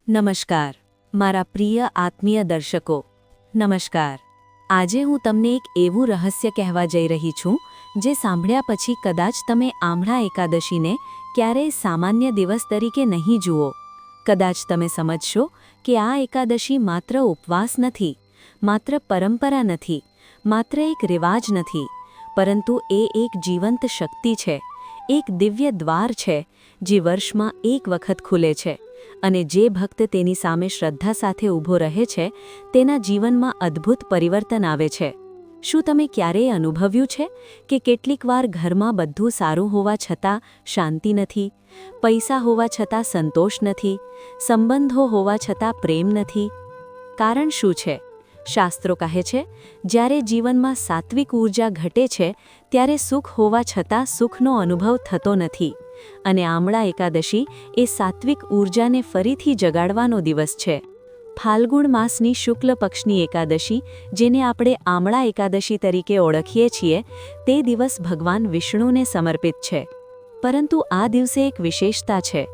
નમસ્કાર મારા પ્રિય આત્મીય દર્શકો નમસ્કાર। આજે હું તમને એક એવું રહસ્ય કહેવા જઈ રહી છું જે સાંભળ્યા પછી કદાચ તમે આમળા એકાદશીને ક્યારેય સામાન્ય દિવસ તરીકે નહીં જુઓ। કદાચ તમે સમજશો કે આ એકાદશી માત્ર ઉપવાસ નથી, માત્ર પરંપરા નથી, માત્ર એક રિવાજ નથી, પરંતુ એ એક જીવંત શક્તિ છે, એક દિવ્ય દ્વાર છે જે વર્ષમાં એક વખત ખુલે છે અને જે ભક્ત તેની સામે શ્રદ્ધા સાથે ઊભો રહે છે તેના જીવનમાં અદ્ભુત પરિવર્તન આવે છે। શું તમે ક્યારેય અનુભવ્યું છે કે કેટલીક વાર ઘરમાં બધું સારું હોવા છતાં શાંતિ નથી, પૈસા હોવા છતાં સંતોષ નથી, સંબંધો હોવા છતાં પ્રેમ નથી? કારણ શું છે? શાસ્ત્રો કહે છે, જ્યારે જીવનમાં સાત્વિક ઊર્જા ઘટે છે ત્યારે સુખ હોવા છતાં સુખનો અનુભવ થતો નથી। અને આમળા એકાદશી એ સાત્વિક ઊર્જાને ફરીથી જગાડવાનો દિવસ છે। ફાલ્ગુણ માસની શુક્લ પક્ષની એકાદશી, જેને આપણે આમળા એકાદશી તરીકે ઓળખીએ છીએ, તે દિવસ ભગવાન વિષ્ણુને સમર્પિત છે। પરંતુ આ દિવસે એક વિશેષતા છે।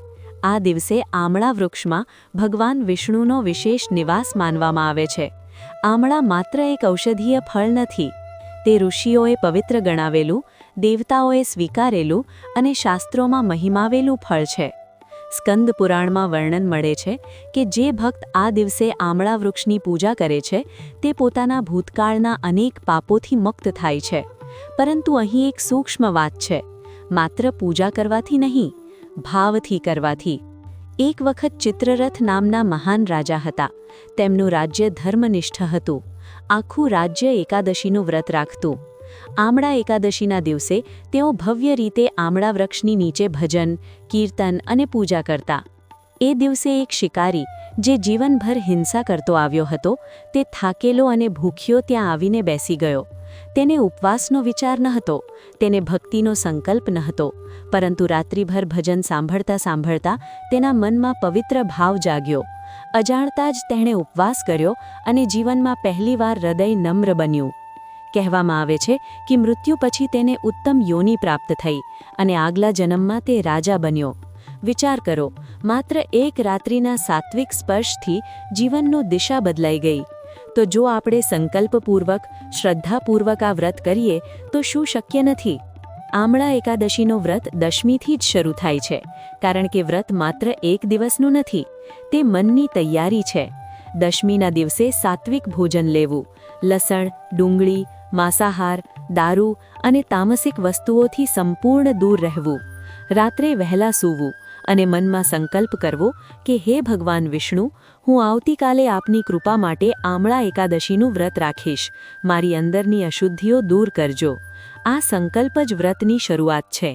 આ દિવસે આમળા વૃક્ષમાં ભગવાન વિષ્ણુનો વિશેષ નિવાસ માનવામાં આવે છે। આમળા માત્ર એક ઔષધીય ફળ નથી, તે ઋષિઓએ પવિત્ર ગણાવેલું, દેવતાઓએ સ્વીકારેલું અને શાસ્ત્રોમાં મહિમાવેલું ફળ છે। સ્કંદ પુરાણમાં વર્ણન મળે છે કે જે ભક્ત આ દિવસે આમળા વૃક્ષની પૂજા કરે છે તે પોતાના ભૂતકાળના અનેક પાપોથી મુક્ત થાય છે। પરંતુ અહીં એક સૂક્ષ્મ વાત છે, માત્ર પૂજા કરવાથી નહીં, ભાવથી કરવાથી। એક વખત ચિત્રરથ નામના મહાન રાજા હતા। તેમનું રાજ્ય ધર્મનિષ્ઠ હતું। આખું રાજ્ય એકાદશીનું વ્રત રાખતું। આમળા એકાદશીના દિવસે તેઓ ભવ્ય રીતે આમળા વૃક્ષની નીચે ભજન, કીર્તન અને પૂજા કરતા। એ દિવસે એક શિકારી, જે જીવનભર હિંસા કરતો આવ્યો હતો, તે થાકેલો અને ભૂખ્યો ત્યાં આવીને બેસી ગયો। તેને ઉપવાસનો વિચાર ન હતો, તેને ભક્તિનો સંકલ્પ ન હતો, પરંતુ રાત્રિભર ભજન સાંભળતા સાંભળતા તેના મનમાં પવિત્ર ભાવ જાગ્યો। અજાણતા જ તેણે ઉપવાસ કર્યો અને જીવનમાં પહેલીવાર હૃદય નમ્ર બન્યું। કહેવામાં આવે છે કે મૃત્યુ પછી તેને ઉત્તમ યોનિ પ્રાપ્ત થઈ અને આગલા જન્મમાં તે રાજા બન્યો। વિચાર કરો, માત્ર એક રાત્રિના સાત્વિક સ્પર્શથી જીવનનો દિશા બદલાઈ ગઈ। તો જો આપણે સંકલ્પપૂર્વક, શ્રદ્ધાપૂર્વક આ વ્રત કરીએ તો શું શક્ય નથી? આમળા એકાદશીનો વ્રત દશમીથી જ શરૂ થાય છે, કારણ કે વ્રત માત્ર એક દિવસનું નથી, તે મનની તૈયારી છે। દશમીના દિવસે સાત્વિક ભોજન લેવું, લસણ, ડુંગળી, માંસાહાર, દારૂ અને તામસિક વસ્તુઓથી સંપૂર્ણ દૂર રહેવું, રાત્રે વહેલા સૂવું અને મનમાં સંકલ્પ કરવો કે હે ભગવાન વિષ્ણુ, હું આવતીકાલે આપની કૃપા માટે આમળા એકાદશીનું વ્રત રાખીશ, મારી અંદરની અશુદ્ધિઓ દૂર કરજો। આ સંકલ્પ જ વ્રતની શરૂઆત છે।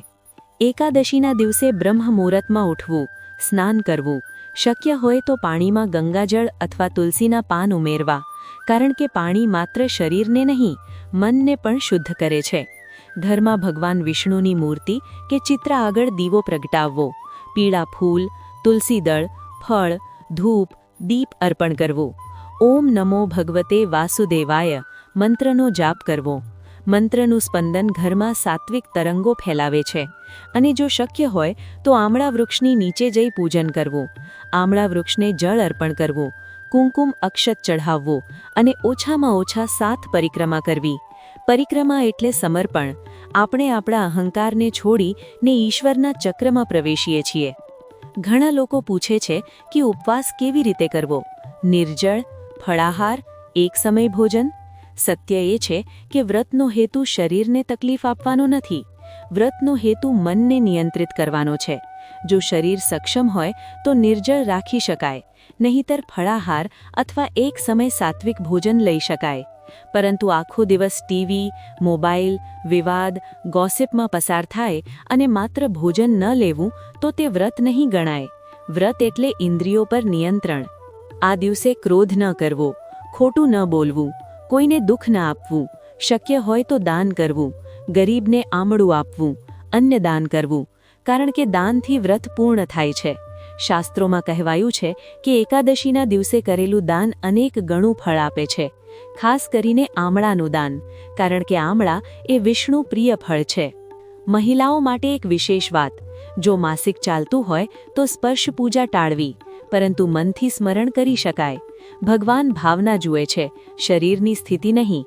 એકાદશીના દિવસે બ્રહ્મ મુહૂર્તમાં ઉઠવું, સ્નાન કરવું, શક્ય હોય તો પાણીમાં ગંગાજળ અથવા તુલસીના પાન ઉમેરવા, કારણ કે પાણી માત્ર શરીરને નહીં, મનને પણ શુદ્ધ કરે છે। ઘરમાં ભગવાન વિષ્ણુની મૂર્તિ કે ચિત્ર આગળ દીવો પ્રગટાવવો, પીળા ફૂલ, તુલસી દળ, ફળ, ધૂપ, દીપ અર્પણ કરવું, ઓમ નમો ભગવતે વાસુદેવાય મંત્રનો જાપ કરવો। મંત્રનું સ્પંદન ઘરમાં સાત્વિક તરંગો ફેલાવે છે અને જો શક્ય હોય તો આમળા વૃક્ષની નીચે જઈ પૂજન કરવું, આમળા વૃક્ષને જળ અર્પણ કરવું, કુમકુમ અક્ષત ચઢાવવું અને ઓછામાં ઓછા 7 પરિક્રમા કરવી। પરિક્રમા એટલે સમર્પણ। આપણે આપણા અહંકારને છોડીને ઈશ્વરના ચક્રમાં પ્રવેશીએ છીએ। ઘણા લોકો પૂછે છે કે ઉપવાસ કેવી રીતે કરવો? નિર્જળ, ફળાહાર, એક સમય ભોજન? સત્ય એ છે કે વ્રતનો હેતુ શરીરને તકલીફ આપવાનો નથી, વ્રતનો હેતુ મનને નિયંત્રિત કરવાનો છે। જો શરીર સક્ષમ હોય તો નિર્જળ રાખી શકાય, નહીંતર ફળાહાર અથવા એક સમય સાત્વિક ભોજન લઈ શકાય। પરંતુ આખો દિવસ ટીવી, મોબાઈલ, વિવાદ, ગોસિપમાં પસાર થાય અને માત્ર ભોજન ન લેવું તો તે વ્રત નહીં ગણાય। વ્રત એટલે ઇન્દ્રિયો પર નિયંત્રણ। આ દિવસે ક્રોધ ન કરવો, ખોટું ન બોલવું, કોઈને દુઃખ ન આપવું, શક્ય હોય તો દાન કરવું, ગરીબને આમળું આપવું, અન્નદાન કરવું, કારણ કે દાનથી વ્રત પૂર્ણ થાય છે। શાસ્ત્રોમાં કહેવાયું છે કે એકાદશીના દિવસે કરેલું દાન અનેક ગણું ફળ આપે છે, ખાસ કરીને આમળાનું દાન, કારણ કે આમળા એ વિષ્ણુ પ્રિય ફળ છે। મહિલાઓ માટે એક વિશેષ વાત, જો માસિક ચાલતું હોય તો સ્પર્શ પૂજા ટાળવી, પરંતુ મનથી સ્મરણ કરી શકાય. ભગવાન ભાવના જુએ છે, શરીરની સ્થિતિ નહીં.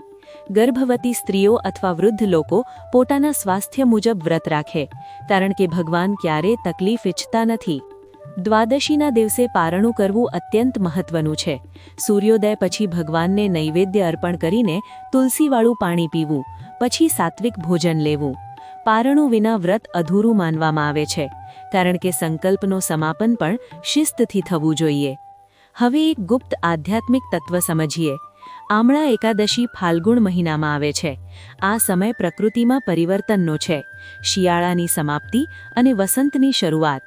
ગર્ભવતી સ્ત્રીઓ અથવા વૃદ્ધ લોકો પોતાના સ્વાસ્થ્ય મુજબ વ્રત રાખે, કારણ કે ભગવાન ક્યારેય તકલીફ ઈચ્છતા નથી. દ્વાદશીના દિવસે પારણું કરવું અત્યંત મહત્વનું છે. સૂર્યોદય પછી ભગવાનને નૈવેદ્ય અર્પણ કરીને તુલસીવાળું પાણી પીવું, પછી સાત્વિક ભોજન લેવું. પારણું વિના વ્રત અધૂરું માનવામાં આવે છે, કારણ કે સંકલ્પનો સમાપન પણ શિસ્તથી થવું જોઈએ. હવે એક ગુપ્ત આધ્યાત્મિક તત્વ સમજીએ. આમળા એકાદશી ફાલ્ગુણ મહિનામાં આવે છે. આ સમય પ્રકૃતિમાં પરિવર્તનનો છે. શિયાળાની સમાપ્તિ અને વસંતની શરૂઆત.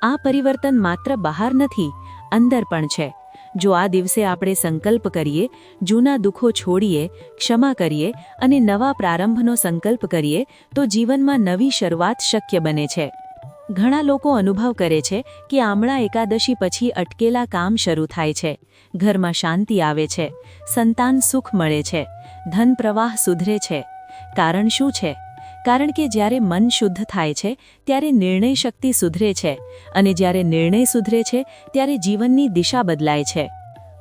આ પરિવર્તન માત્ર બહાર નથી, અંદર પણ છે. જો આ દિવસે આપણે સંકલ્પ કરીએ, જૂના દુઃખો છોડીએ, ક્ષમા કરીએ અને નવા પ્રારંભનો સંકલ્પ કરીએ, તો જીવનમાં નવી શરૂઆત શક્ય બને છે. ઘણા લોકો અનુભવ કરે છે કે આમળા એકાદશી પછી અટકેલા કામ શરૂ થાય છે, ઘરમાં શાંતિ આવે છે, સંતાન સુખ મળે છે, ધન પ્રવાહ સુધરે છે. કારણ શું છે? કારણ કે જ્યારે મન શુદ્ધ થાય છે ત્યારે નિર્ણય શક્તિ સુધરે છે, અને જ્યારે નિર્ણય સુધરે છે ત્યારે જીવનની દિશા બદલાય છે.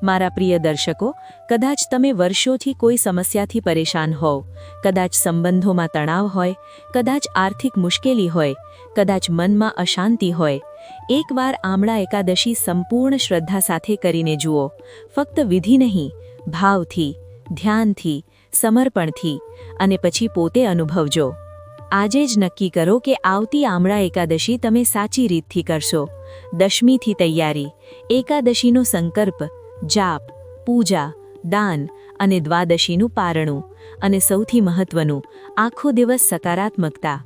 મારા પ્રિય દર્શકો, કદાચ તમે વર્ષોથી કોઈ સમસ્યાથી પરેશાન હોવ, કદાચ સંબંધોમાં તણાવ હોય, કદાચ આર્થિક મુશ્કેલી હોય, કદાચ મનમાં અશાંતિ હોય. એકવાર આમળા એકાદશી સંપૂર્ણ શ્રદ્ધા સાથે કરીને જુઓ. ફક્ત વિધિ નહીં, ભાવથી, ધ્યાનથી, સમર્પણથી, અને પછી પોતે અનુભવજો. આજે જ નક્કી કરો કે આવતી આમળા એકાદશી તમે સાચી રીતથી કરશો. દશમીથી તૈયારી, એકાદશીનો સંકલ્પ, જાપ, પૂજા, દાન અને દ્વાદશીનું પારણું, અને સૌથી મહત્વનું, આખો દિવસ સકારાત્મકતા.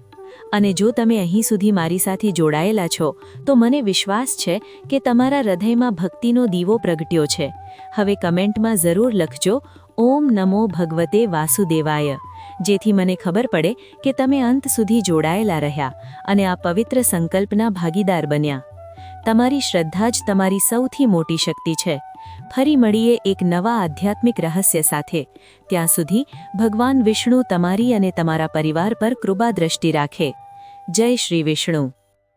અને જો તમે અહીં સુધી મારી સાથે જોડાયેલા છો, તો મને વિશ્વાસ છે કે તમારા હૃદયમાં ભક્તિનો દીવો પ્રગટ્યો છે. હવે કમેન્ટમાં જરૂર લખજો, ઓમ નમો ભગવતે વાસુદેવાય, જેથી મને ખબર પડે કે તમે અંત સુધી જોડાયેલા રહ્યા અને આ પવિત્ર સંકલ્પના ભાગીદાર બન્યા. તમારી શ્રદ્ધા જ તમારી સૌથી મોટી શક્તિ છે. ફરી મળીએ એક નવા આધ્યાત્મિક રહસ્ય સાથે. ત્યાં સુધી ભગવાન વિષ્ણુ તમારી અને તમારા પરિવાર પર કૃપા દ્રષ્ટિ રાખે. જય શ્રી વિષ્ણુ.